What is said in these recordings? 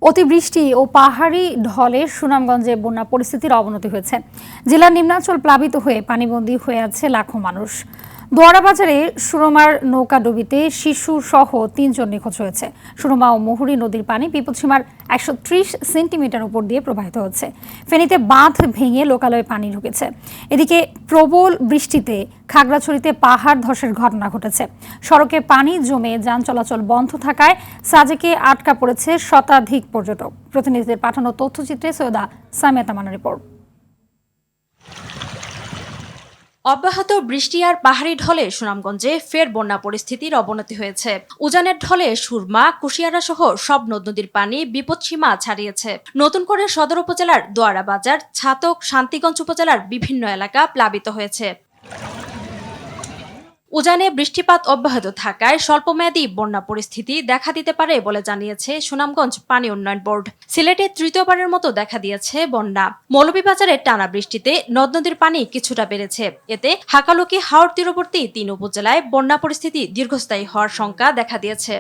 অতিবৃষ্টি ও পাহাড়ি ঢলে সুনামগঞ্জে বন্যা পরিস্থিতির অবনতি হয়েছে। জেলার নিম্নাঞ্চল প্লাবিত হয়ে পানিবন্দী হয়ে আছে লাখো মানুষ। দোয়ারাবাজারে সুরমার নৌকাডুবিতে শিশু সহ ৩ জন নিখোঁজ হয়েছে। সুরমা ও মুহুরী নদীর পানি বিপদসীমার ১৩০ সেন্টিমিটার উপর দিয়ে প্রবাহিত হচ্ছে। ফেনীতে বাঁধ ভেঙে লোকালয়ে পানি ঢুকেছে। এদিকে প্রবল বৃষ্টিতে খাগড়াছড়িতে পাহাড় ধসের ঘটনা ঘটেছে। সড়কে পানি জমে যান চলাচল বন্ধ থাকায় সাজেকে আটকা পড়েছে শতাধিক পর্যটক। প্রতিনিধিদের পাঠানো তথ্যচিত্রে সৈয়দা সামিয়া তামান্নার রিপোর্ট। অব্যাহত বৃষ্টি আর পাহাড়ি ঢলে সুনামগঞ্জে ফের বন্যা পরিস্থিতির অবনতি হয়েছে। উজানের ঢলে সুরমা, কুশিয়ারা সহ সব নদ-নদীর পানি বিপদসীমা ছাড়িয়েছে। নতুন করে সদর উপজেলার দোয়ারাবাজার, ছাতক, শান্তিগঞ্জ উপজেলার বিভিন্ন এলাকা প্লাবিত হয়েছে। উজানে বৃষ্টিপাত অব্যাহত থাকায় স্বল্পমেয়াদী বন্যা পরিস্থিতি দেখা দিতে পারে বলে জানিয়েছে সুনামগঞ্জ পানি উন্নয়ন বোর্ড। সিলেটে তৃতীয়বারের মতো দেখা দিয়েছে বন্যা। মৌলভীবাজারে টানা বৃষ্টিতে নদ-নদীর পানি কিছুটা বেড়েছে। এতে হাকালুকি, হাওর তীরবর্তী ৩ উপজেলায় বন্যা পরিস্থিতি দীর্ঘস্থায়ী হওয়ার শঙ্কা দেখা দিয়েছে।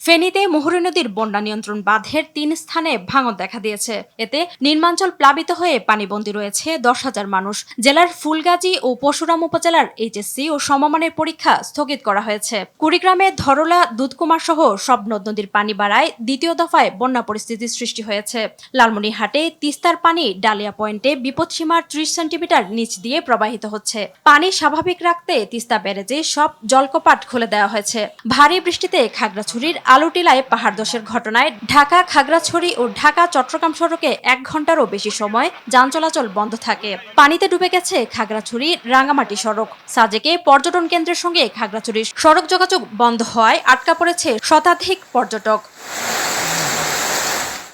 ফেনীতে মুহুরী নদীর বন্যা নিয়ন্ত্রণ বাঁধের ৩ স্থানে ভাঙন দেখা দিয়েছে। এতে নিম্নাঞ্চল প্লাবিত হয়ে পানিবন্দী রয়েছে ১০,০০০ মানুষ। জেলার ফুলগাজী ও পরশুরাম উপজেলার এইচএসসি ও সমমানের পরীক্ষা স্থগিত করা হয়েছে। কুড়িগ্রামে ধরলা, দুধকুমার সহ সব নদ-নদীর পানি বাড়ায় দ্বিতীয় দফায় বন্যা পরিস্থিতির সৃষ্টি হয়েছে। লালমনিরহাটে তিস্তার পানি ডালিয়া পয়েন্টে বিপদসীমার ৩০ সেন্টিমিটার নিচ দিয়ে প্রবাহিত হচ্ছে। পানি স্বাভাবিক রাখতে তিস্তা ব্যারেজে সব জলকপাট খুলে দেওয়া হয়েছে। ভারী বৃষ্টিতে খাগড়াছড়ির আলুটিলায় পাহাড় ধসের ঘটনায় ঢাকা, খাগড়াছড়ি ও ঢাকা চট্টগ্রাম সড়কে ১ ঘন্টারও বেশি সময় যান চলাচল বন্ধ থাকে। পানিতে ডুবে গেছে খাগড়াছড়ি রাঙ্গামাটি সড়ক। সাজেকে পর্যটন কেন্দ্রের সঙ্গে খাগড়াছড়ির সড়ক যোগাযোগ বন্ধ হওয়ায় আটকা পড়েছে শতাধিক পর্যটক।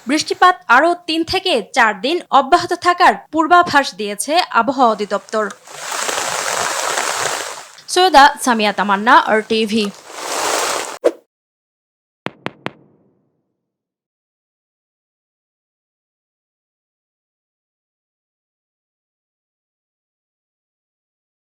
বৃষ্টিপাত আরও ৩ থেকে ৪ দিন অব্যাহত থাকার পূর্বাভাস দিয়েছে আবহাওয়া অধিদপ্তর। সৈয়দা সামিয়া তামান্না, RTV।